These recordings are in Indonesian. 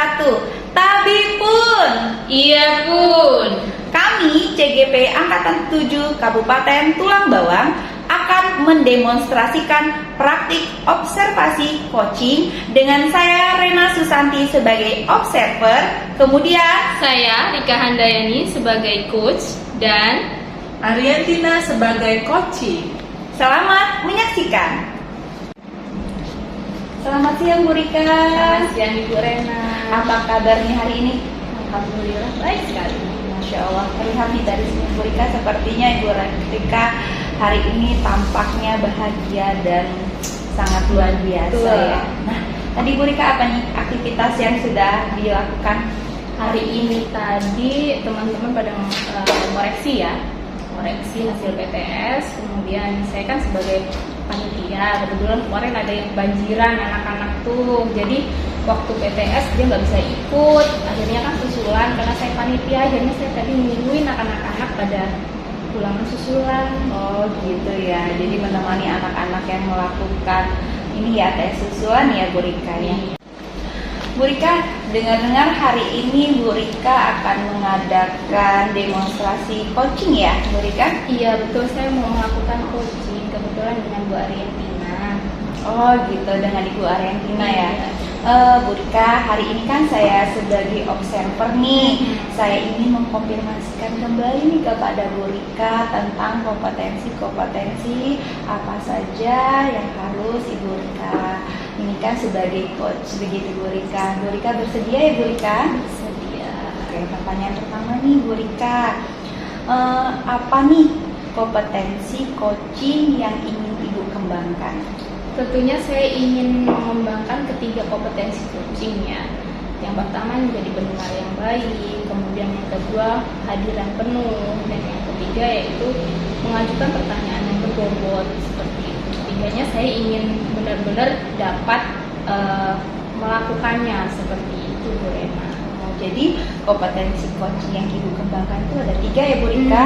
wabarakatuh. Tabi pun. Iya pun. Kami CGP Angkatan 7 Kabupaten Tulang Bawang akan mendemonstrasikan praktik observasi coaching dengan saya Rena Susanti sebagai observer, kemudian Saya Rika Handayani sebagai coach dan Ariantina sebagai coaching. selamat menyaksikan. Selamat siang Bu Rika. Selamat siang Ibu Rena. Apa kabarnya hari ini? Alhamdulillah baik sekali. Masya Allah, terlihat nih dari sini Bu Rika, sepertinya Ibu Rika hari ini tampaknya bahagia dan sangat luar biasa Betul. ya. Nah, tadi Bu Rika apa nih aktivitas yang sudah dilakukan? Hari ini tadi teman-teman pada koreksi ya, koreksi hasil PTS. Kemudian saya kan sebagai panitia, kebetulan kemarin ada yang kebanjiran anak-anak tuh. Jadi waktu PTS dia nggak bisa ikut. Akhirnya kan susulan karena saya panitia. Akhirnya saya tadi nungguin anak-anak pada pulangan susulan. Oh gitu ya, jadi menemani anak-anak yang melakukan ini ya tes susulan ya Bu Rika ya. Bu Rika, dengar-dengar hari ini Bu Rika akan mengadakan demonstrasi coaching ya Bu Rika? Iya betul, saya mau melakukan coaching kebetulan dengan Bu Ariantina. Oh gitu, dengan Ibu Ariantina ya. Iya. Bu Rika, hari ini kan saya sebagai observer nih, saya ingin mengkonfirmasikan kembali nih kepada Bu Rika tentang kompetensi-kompetensi apa saja yang harus Ibu Rika ini kan sebagai coach, begitu Bu Rika. Bu Rika bersedia ya Bu Rika? Bersedia. Oke, pertanyaan pertama nih Bu Rika, apa nih kompetensi coaching yang ingin Ibu kembangkan? Tentunya saya ingin mengembangkan ketiga kompetensi coachingnya. Yang pertama menjadi pendengar yang baik, kemudian yang kedua hadiran penuh, dan yang ketiga yaitu mengajukan pertanyaan yang berbobot seperti itu. Ketiganya saya ingin benar-benar dapat melakukannya seperti itu Bu Rena. Jadi kompetensi coaching yang Ibu kembangkan itu ada 3 ya Bu Rika.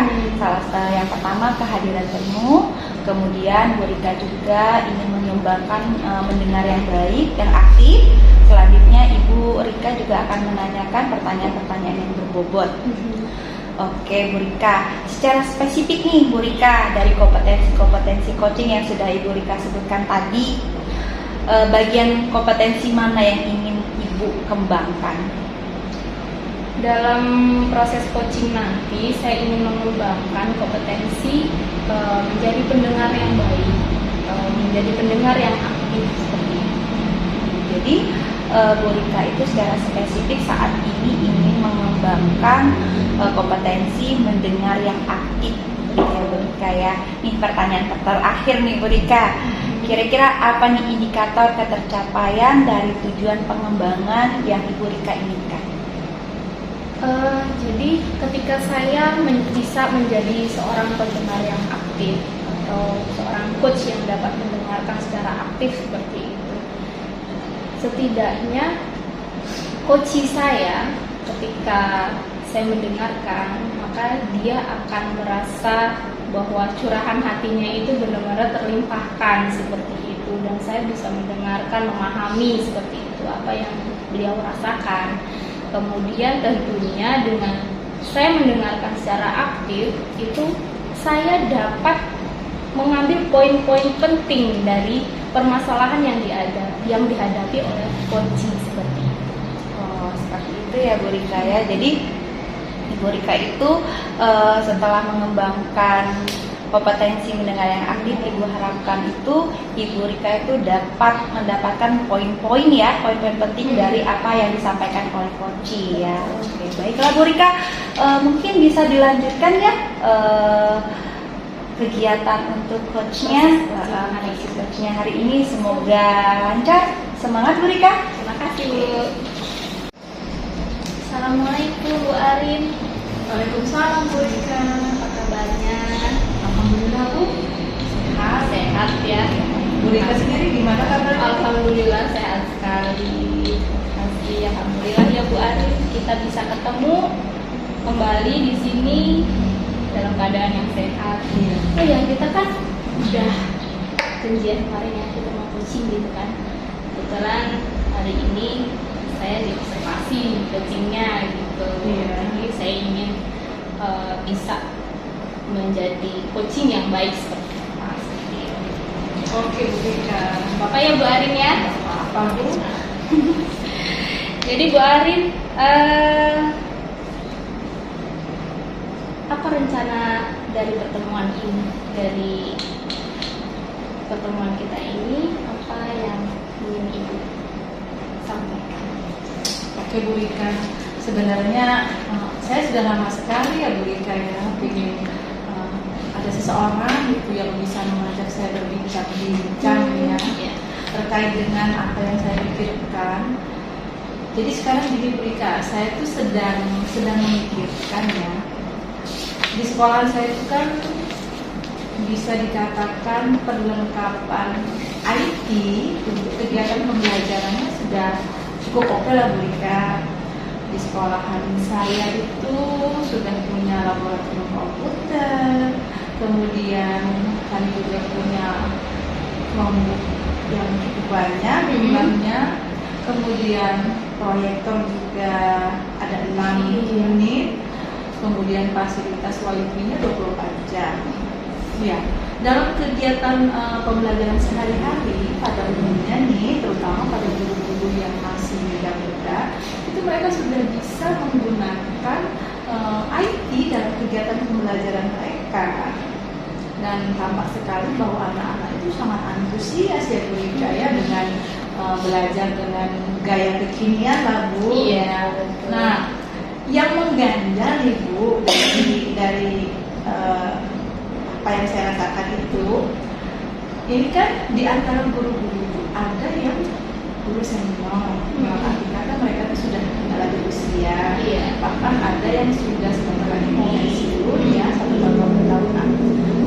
Yang pertama kehadiran penuh, kemudian Bu Rika juga ingin mengembangkan mendengar yang baik dan aktif. Selanjutnya Ibu Rika juga akan menanyakan pertanyaan-pertanyaan yang berbobot. Oke Bu Rika, secara spesifik nih Bu Rika, dari kompetensi-kompetensi coaching yang sudah Ibu Rika sebutkan tadi, bagian kompetensi mana yang ingin Ibu kembangkan? Dalam proses coaching nanti saya ingin mengembangkan kompetensi menjadi pendengar yang baik, menjadi pendengar yang aktif seperti itu. Jadi Bu Rika itu secara spesifik saat ini ingin mengembangkan kompetensi mendengar yang aktif ya Bu Rika ya. Nih pertanyaan terakhir nih Bu Rika, kira-kira apa nih indikator ketercapaian dari tujuan pengembangan yang Ibu Rika inginkan? Jadi ketika saya bisa menjadi seorang pendengar yang aktif atau seorang coach yang dapat mendengarkan secara aktif seperti itu, setidaknya coach saya ketika saya mendengarkan, maka dia akan merasa bahwa curahan hatinya itu benar-benar terlimpahkan seperti itu, dan saya bisa mendengarkan, memahami seperti itu apa yang beliau rasakan. Kemudian tentunya dengan saya mendengarkan secara aktif itu saya dapat mengambil poin-poin penting dari permasalahan yang dihadapi oleh coaching seperti itu. Oh seperti itu ya Bu Rika ya. Jadi Ibu Rika itu setelah mengembangkan kompetensi mendengar yang aktif, Ibu harapkan itu Ibu Rika itu dapat mendapatkan poin-poin ya, poin-poin penting dari apa yang disampaikan oleh coach ya. Oke, baiklah Bu Rika, mungkin bisa dilanjutkan ya kegiatan untuk coachnya hari ini. Semoga lancar, semangat Bu Rika. Terima kasih Bu. Assalamualaikum Bu Arin. Waalaikumsalam Bu Rika. Apa kabarnya? Alhamdulillah Bu. Sehat ya. Bu Rika sendiri gimana kabarnya? Alhamdulillah sehat sekali. Terima kasih. Alhamdulillah ya Bu Arin, kita bisa ketemu kembali di sini dalam keadaan yang sehat. Oh ya, kita kan udah janjian kemarin ya kita mau coaching gitu kan. Kebetulan hari ini saya diobservasi coachingnya gitu. Iya. Jadi saya ingin bisa menjadi coaching yang baik seperti apa. Seperti itu. Oke Bu Rika. Bapak ya Bu Arin ya. Apa Bu? Jadi Bu Arin, apa rencana dari pertemuan ini, dari pertemuan kita ini, apa yang ingin Ibu sampaikan? Oke Bu Rika. Sebenarnya saya sudah lama sekali ya Bu Rika ya ingin ada seseorang gitu yang bisa mengajak saya berbincang ya Ya. terkait dengan apa yang saya pikirkan. Jadi sekarang gini Bu Rika, saya tuh sedang memikirkan ya. Di sekolah saya itu kan bisa dikatakan perlengkapan IT untuk kegiatan pembelajarannya sudah cukup oke lah Bu Rika. Di sekolahan saya itu sudah punya laboratorium komputer, kemudian kami juga punya Chromebook yang cukup banyak jumlahnya, kemudian proyektor juga ada 6 unit, kemudian fasilitas wifi-nya 24 jam. Ya, dalam kegiatan pembelajaran sehari-hari pada umumnya nih, terutama pada guru-guru yang masih muda-muda, itu mereka sudah bisa menggunakan IT dalam kegiatan pembelajaran mereka. Dan tampak sekali bahwa anak-anak itu sangat antusias ya Bu Rika ya dengan belajar dengan gaya kekinian lah Bu. Iya, betul. Nah, yang mengganjal nih Bu dari apa yang saya rasakan itu, ini kan di antara guru-guru itu ada yang guru senior, arti kata mereka itu sudah tidak lagi usia, Iya. bahkan ada yang sudah sebentar lagi mau pensiun ya 1 tahun.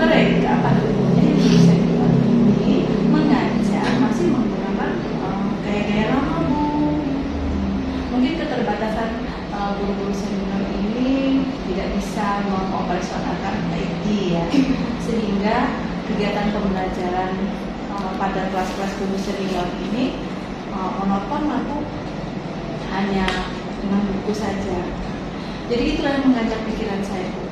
Mereka pada umumnya yang guru senior ini mengajar masih menggunakan gaya-gaya lama Bu. Mungkin keterbatasan guru-guru senior ini tidak bisa mengoperasionalkan IT ya, sehingga kegiatan pembelajaran pada kelas-kelas guru senior ini monoton aku hanya dengan buku saja. Jadi itulah yang mengajak pikiran saya Bu.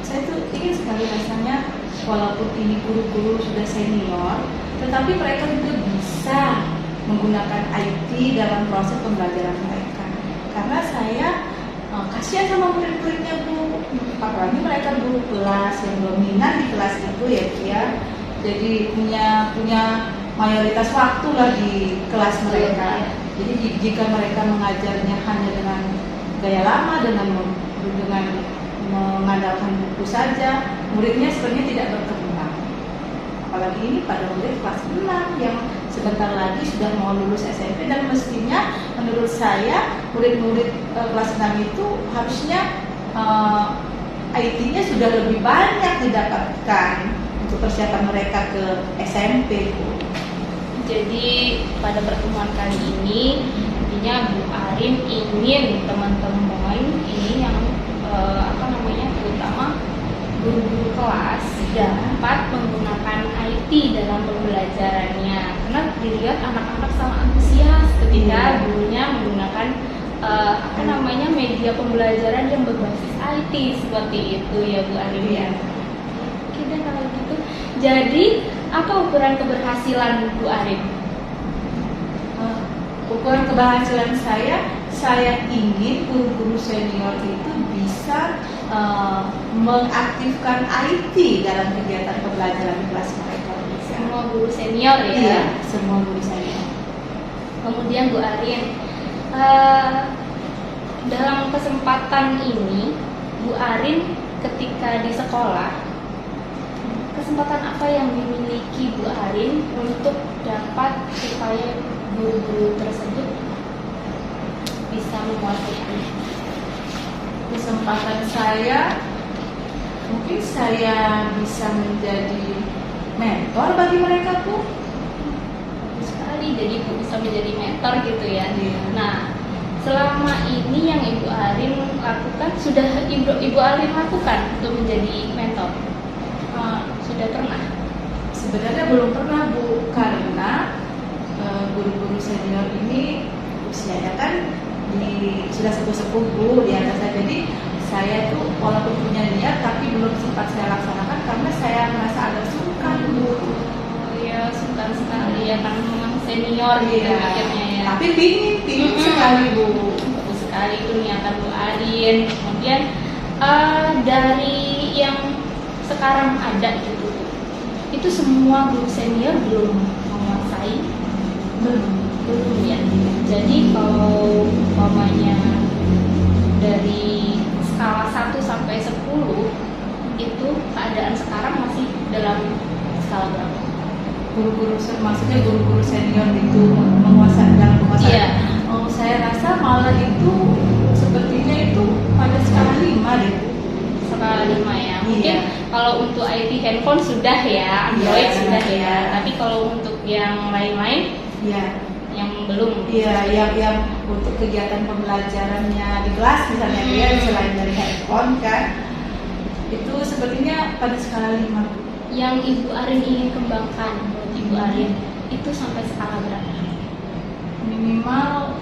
Saya tuh ingin sekali rasanya walaupun ini guru-guru sudah senior, tetapi mereka juga bisa menggunakan IT dalam proses pembelajaran mereka. Karena saya kasihan sama murid-muridnya Bu, apalagi mereka guru kelas yang dominan di kelas itu ya Bu ya. Jadi punya mayoritas waktu lah di kelas mereka. Jadi jika mereka mengajarnya hanya dengan gaya lama, dengan mengandalkan buku saja, muridnya sebenarnya tidak berkembang. Apalagi ini pada murid kelas 6 yang sebentar lagi sudah mau lulus SMP, dan mestinya menurut saya murid-murid kelas 6 itu harusnya IT-nya sudah lebih banyak didapatkan untuk persiapan mereka ke SMP Bu. Jadi pada pertemuan kali ini intinya Bu Arin ingin teman-teman ini yang terutama guru-guru kelas dapat menggunakan IT dalam pembelajarannya, karena dilihat anak-anak sangat antusias ketika gurunya menggunakan media pembelajaran yang berbasis IT seperti itu ya Bu Arin ya. Oke deh kalau gitu. Jadi apa ukuran keberhasilan Bu Arin? Ukuran keberhasilan saya ingin guru-guru senior itu bisa mengaktifkan IT dalam kegiatan pembelajaran di kelas mereka. Semua guru senior ya? Iya, semua guru senior. Kemudian Bu Arin, dalam kesempatan ini Bu Arin ketika di sekolah, kesempatan apa yang dimiliki Bu Arin untuk dapat supaya guru-guru tersebut bisa menguasai IT? Kesempatan saya, mungkin saya bisa menjadi mentor bagi mereka Bu. Sekali, jadi Bu bisa menjadi mentor gitu ya. Iya. Nah, selama ini yang Ibu Arin lakukan, sudah Ibu Arin lakukan untuk menjadi mentor? Sudah pernah? Sebenarnya belum pernah Bu, karena guru-guru senior ini usianya kan sudah sepuh-sepuh Bu di atas saya. Jadi saya tuh walaupun punya niat tapi belum sempat saya laksanakan karena saya merasa agak sungkan Bu. Ya sungkan sekali ya, kan memang senior gitu Iya. mikirnya ya. Tapi pingin sekali Bu. Bagus sekali itu niatan Bu Arin. Kemudian dari yang sekarang ada gitu, itu semua guru senior belum menguasai, belum ya. Jadi kalau umpamanya dari skala 1 sampai 10 itu keadaan sekarang masih dalam skala berapa? Maksudnya guru-guru senior itu menguasai dalam penguasaan. Iya. Oh, saya rasa malah itu sepertinya itu pada skala 5 deh. Skala 5 ya. Mungkin Iya. kalau untuk IT handphone sudah ya, Android Iya, sudah ya. iya. Tapi kalau untuk yang lain-lain Iya. yang belum. Iya, yang untuk kegiatan pembelajarannya di kelas misalnya dia selain dari handphone kan, itu sepertinya pada skala 5. Yang Ibu Arin ingin kembangkan menurut Ibu Arin itu sampai skala berapa? Minimal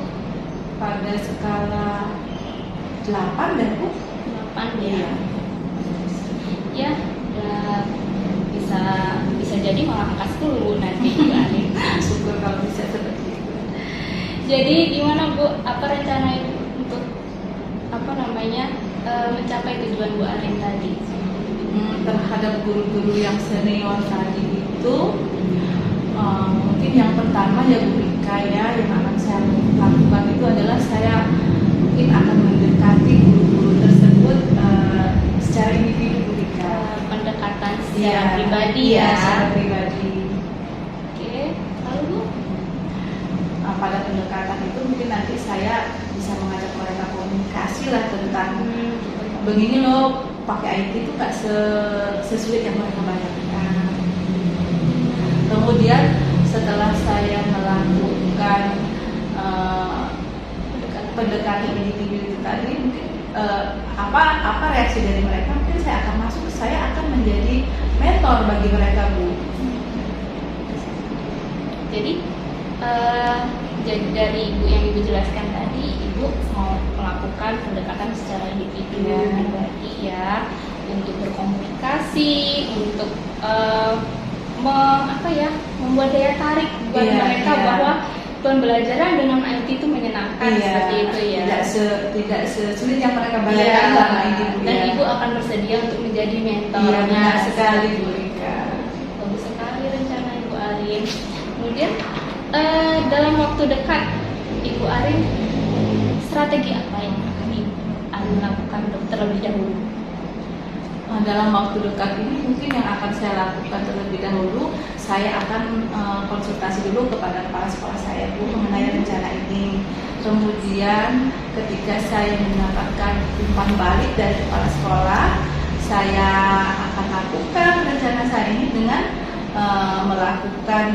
pada skala 8 dan Bu. 8 Iya. Ya, udah bisa jadi malah angka 10 nanti Ibu Arin. Syukur kalau bisa seperti itu. Jadi gimana Bu, apa rencana Ibu untuk mencapai tujuan Bu Arin tadi? Terhadap guru-guru yang senior tadi itu mungkin yang pertama ya Bu Rika ya, yang akan saya lakukan itu adalah saya mungkin akan mendekati guru-guru tersebut secara individu Bu Rika. Pendekatan secara Iya, pribadi iya, ya. secara pribadi. Oke, lalu Bu? Pada pendekatan itu mungkin nanti saya bisa mengajak mereka komunikasi lah tentang begini loh, pakai IT itu nggak sesulit yang mereka bayangkan. Kemudian setelah saya melakukan pendekatan individu itu tadi, mungkin apa reaksi dari mereka, mungkin saya akan menjadi mentor bagi mereka Bu. Jadi dari Ibu yang Ibu jelaskan tadi, Ibu mau melakukan pendekatan secara individu Iya. pribadi ya, untuk berkomunikasi, untuk membuat daya tarik buat Iya, mereka iya. bahwa pembelajaran dengan IT itu menyenangkan seperti itu ya. Tidak sesulit yang mereka bayangkan Iya. selama ini Bu. Dan Ya. Ibu akan bersedia untuk menjadi Iya, mentornya. benar sekali Bu Rika. Bagus sekali rencana Ibu Arin. Kemudian dalam waktu dekat Ibu Arin, strategi apa yang akan Ibu Arin lakukan terlebih dahulu? Dalam waktu dekat ini mungkin yang akan saya lakukan terlebih dahulu, saya akan konsultasi dulu kepada kepala sekolah saya Bu mengenai rencana ini. Kemudian ketika saya mendapatkan umpan balik dari kepala sekolah, saya akan lakukan rencana saya ini dengan melakukan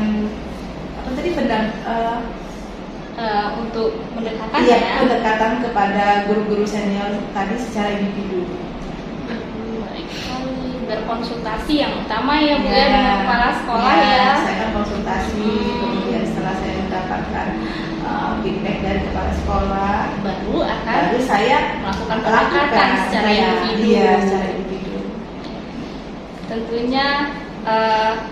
Untuk pendekatan iya, ya. pendekatan kepada guru-guru senior tadi secara individu. Baik sekali. Berkonsultasi yang utama ya Bu Ya, ya dengan kepala sekolah ya. Saya akan konsultasi, kemudian setelah saya mendapatkan feedback dari kepala sekolah, baru saya melakukan pendekatan secara individu. Iya, secara individu. Tentunya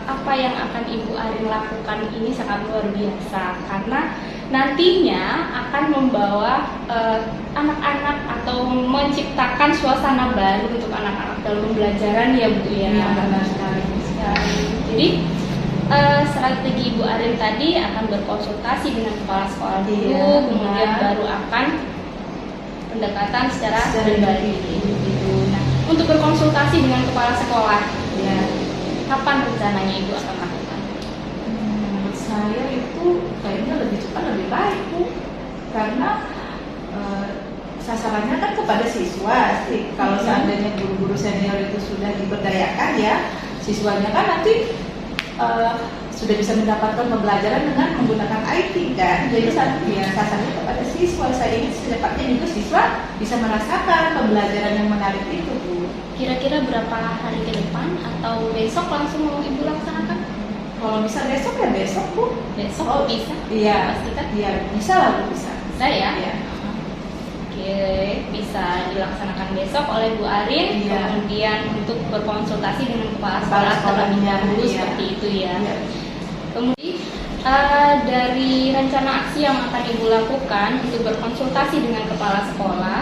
apa yang akan Ibu Arin lakukan ini sangat luar biasa, karena nantinya akan membawa anak-anak atau menciptakan suasana baru untuk anak-anak dalam pembelajaran ya Bu ya. Iya, benar sekali. Jadi strategi Ibu Arin tadi akan berkonsultasi dengan kepala sekolah dulu, Iya, kemudian benar. baru akan pendekatan secara Secara pribadi. Nah, untuk berkonsultasi dengan kepala sekolah, Ya. kapan rencananya Ibu akan lakukan? Menurut saya itu kayaknya lebih cepat lebih baik Bu, karena sasarannya kan kepada siswa sih. Kalau seandainya guru-guru senior itu sudah diberdayakan ya, siswanya kan nanti sudah bisa mendapatkan pembelajaran dengan menggunakan IT kan. Jadi sasarannya kepada siswa. Saya ingin secepatnya juga siswa bisa merasakan pembelajaran yang menarik itu Bu. Kira-kira berapa hari ke depan atau besok langsung mau Ibu laksanakan? Kalau bisa besok ya besok Bu. Besok Oh, bisa? Iya, Pastikan? iya bisa lah Bu, bisa. Bisa ya? Iya. bisa dilaksanakan besok oleh Bu Arin, Iya. kemudian untuk berkonsultasi dengan kepala Kepala sekolah terlebih sekolahnya, dahulu iya. seperti itu ya. Iya. Kemudian dari rencana aksi yang akan Ibu lakukan untuk berkonsultasi dengan kepala sekolah,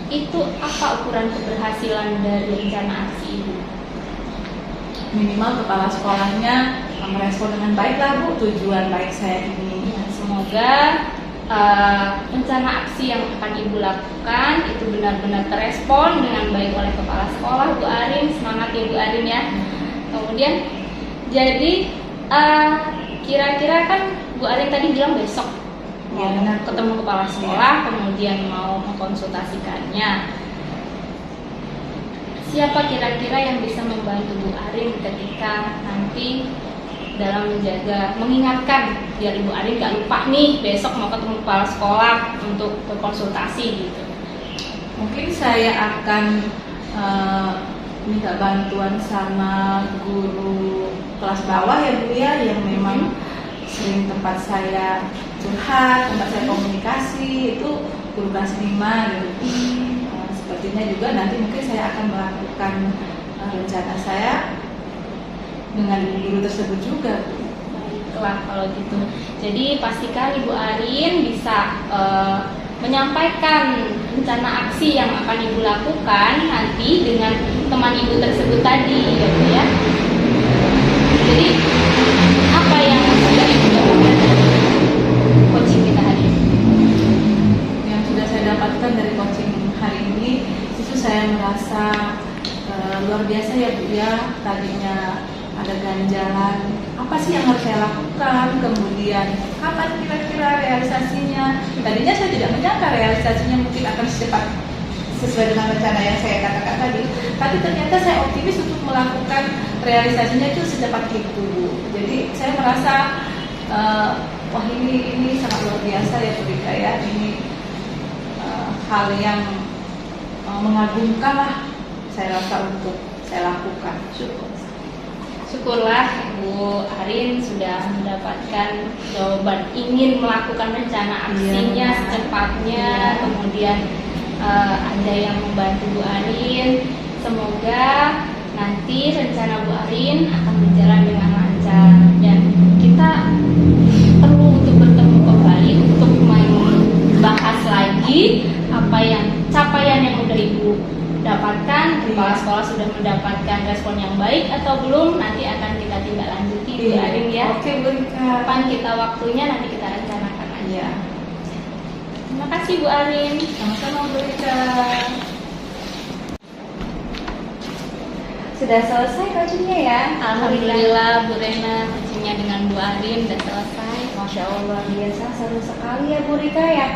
itu apa ukuran keberhasilan dari rencana aksi Ibu? Minimal kepala sekolahnya merespon dengan baik lah Bu tujuan baik saya ini. Ya, semoga rencana aksi yang akan Ibu lakukan itu benar-benar terespon dengan baik oleh kepala sekolah. Bu Arin, semangat ya Bu Arin ya. Kemudian jadi kira-kira kan Bu Arin tadi bilang besok Ya, mau benar. ketemu kepala sekolah, kemudian mau mengkonsultasikannya. Siapa kira-kira yang bisa membantu Bu Arin ketika nanti dalam mengingatkan biar Ibu Arin gak lupa nih besok mau ketemu kepala sekolah untuk berkonsultasi gitu. Mungkin saya akan minta bantuan sama guru kelas bawah ya Bu ya, yang memang sering tempat saya curhat, tempat saya komunikasi, itu guru kelas 5 gitu. Sepertinya juga nanti mungkin saya akan melakukan rencana saya dengan guru tersebut juga. Baiklah kalau gitu. Jadi pastikan Ibu Arin bisa menyampaikan rencana aksi yang akan Ibu lakukan nanti dengan teman Ibu tersebut tadi ya Bu ya. Jadi apa yang sudah Ibu dapatkan dari coaching kita hari ini? Yang sudah saya dapatkan dari coaching hari ini, itu saya merasa luar biasa ya Bu ya. Tadinya ada ganjalan, apa sih yang harus saya lakukan, kemudian kapan kira-kira realisasinya. Tadinya saya tidak menyangka realisasinya mungkin akan secepat sesuai dengan rencana yang saya katakan tadi, tapi ternyata saya optimis untuk melakukan realisasinya itu secepat itu Bu. Jadi saya merasa wah ini sangat luar biasa ya Bu Rika ya. Ini hal yang mengagumkan lah saya rasa untuk saya lakukan. Syukurlah Bu Arin sudah mendapatkan jawaban ingin melakukan rencana aksinya Iya. secepatnya. Iya. Kemudian ada yang membantu Bu Arin. Semoga nanti rencana Bu Arin akan berjalan dengan lancar dan kita perlu untuk bertemu kembali untuk membahas lagi apa yang capaian yang udah Ibu dapatkan. Kepala sekolah sudah mendapatkan respon yang baik atau belum, nanti akan kita tindak lanjuti Bu Arin ya. Oke Bu Rika. Kapan kita waktunya nanti kita rencanakan aja. Iya. Terima kasih Bu Arin. Sama-sama Bu Rika. Sudah selesai coachingnya ya? Alhamdulillah Bu Rena coachingnya dengan Bu Arin sudah selesai. Masya Allah, biasa seru sekali ya Bu Rika ya.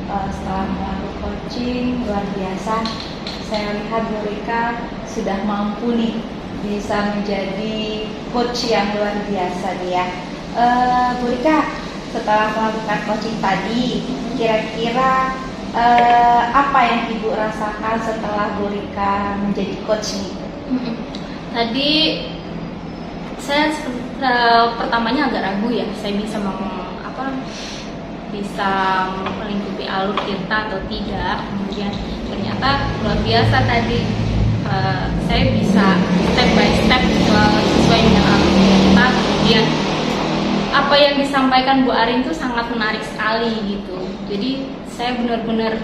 Setelah melakukan coaching luar biasa, saya lihat Bu Rika sudah mampu nih bisa menjadi coach yang luar biasa nih ya. Bu Rika, setelah melakukan coaching tadi, kira-kira apa yang Ibu rasakan setelah Bu Rika menjadi coach nih? Tadi saya pertamanya agak ragu ya, saya bisa melingkupi alur kita atau tidak. Kemudian ternyata luar biasa tadi, saya bisa step by step sesuai dengan alur kita. Kemudian apa yang disampaikan Bu Arin itu sangat menarik sekali gitu. Jadi saya benar-benar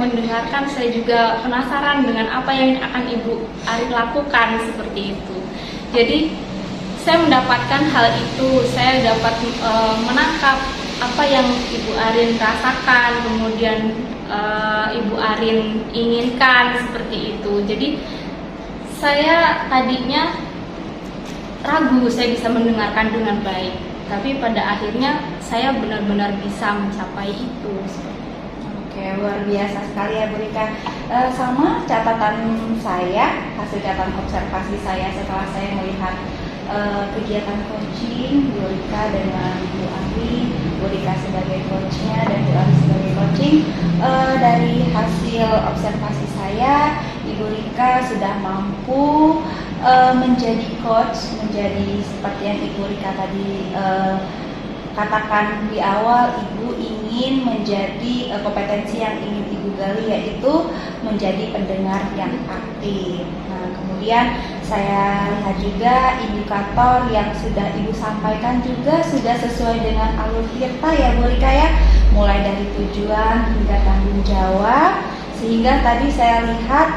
mendengarkan, saya juga penasaran dengan apa yang akan Ibu Arin lakukan seperti itu. Jadi saya mendapatkan hal itu, saya dapat menangkap apa yang Ibu Arin rasakan, kemudian Ibu Arin inginkan seperti itu. Jadi saya tadinya ragu saya bisa mendengarkan dengan baik, tapi pada akhirnya saya benar-benar bisa mencapai itu. Oke, luar biasa sekali ya Bu Rika. Sama catatan saya, hasil catatan observasi saya setelah saya melihat kegiatan coaching Bu Rika dengan Bu Ari, Bu Rika sebagai coachnya dan Bu Ari sebagai coaching. Dari hasil observasi saya, Ibu Rika sudah mampu menjadi coach, menjadi seperti yang Ibu Rika tadi katakan di awal Ibu ingin menjadi kompetensi yang ingin Ibu gali yaitu menjadi pendengar yang aktif. Nah, kemudian saya lihat juga indikator yang sudah Ibu sampaikan juga sudah sesuai dengan alur Tirta ya Bu Rika ya, mulai dari tujuan hingga tanggung jawab, sehingga tadi saya lihat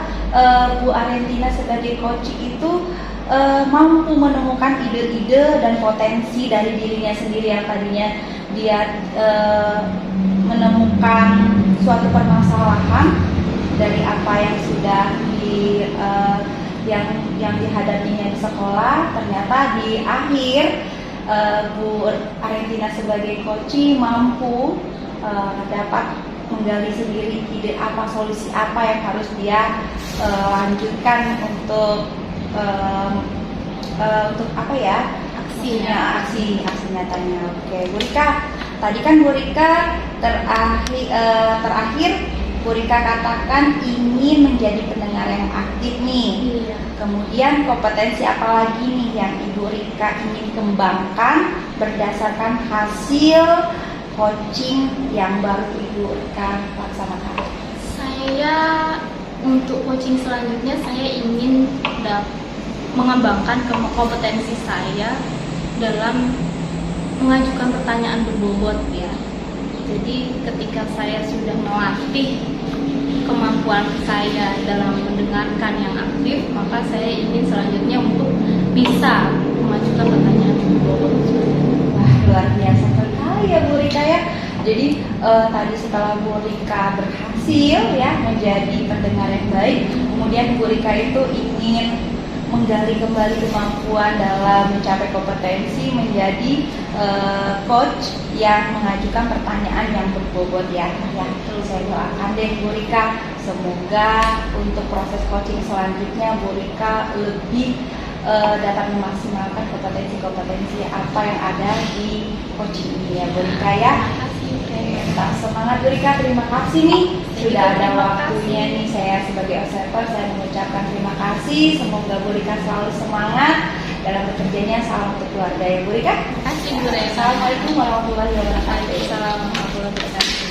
Bu Arentina sebagai coach itu mampu menemukan ide-ide dan potensi dari dirinya sendiri yang tadinya dia menemukan suatu permasalahan dari apa yang sudah yang dihadapinya di sekolah. Ternyata di akhir Bu Arentina sebagai coach mampu dapat menggali sendiri ide apa, solusi apa yang harus dia lanjutkan untuk apa ya, aksi nyatanya. Oke, Bu Rika, tadi kan Bu Rika terakhir Bu Rika katakan ingin menjadi pendengar yang aktif nih. Iya. Kemudian kompetensi apa lagi nih yang Ibu Rika ingin kembangkan berdasarkan hasil coaching yang baru Ibu Rika laksanakan? Saya untuk coaching selanjutnya saya ingin mengembangkan kompetensi saya dalam mengajukan pertanyaan berbobot ya. Jadi ketika saya sudah melatih kemampuan saya dalam mendengarkan yang aktif, maka saya ingin selanjutnya untuk bisa mengajukan pertanyaan berbobot. Wah, luar biasa sekali ya Bu Rika ya. Jadi tadi setelah Bu Rika berhasil ya menjadi pendengar yang baik, kemudian Bu Rika itu ingin menggali kembali kemampuan dalam mencapai kompetensi menjadi coach yang mengajukan pertanyaan yang berbobot ya. Saya doakan deh Bu Rika, semoga untuk proses coaching selanjutnya Bu Rika lebih dapat memaksimalkan kompetensi-kompetensi apa yang ada di coaching ini ya Bu Rika ya. Tetap semangat Bu Rika, terima kasih nih sudah ada waktunya nih. Saya sebagai observer saya mengucapkan terima kasih. Semoga Bu Rika selalu semangat dalam bekerjanya. Salam untuk keluarga ya Bu Rika. Terima kasih Bu Rika. Assalamualaikum warahmatullahi wabarakatuh. Waalaikumsalam warahmatullahi wabarakatuh.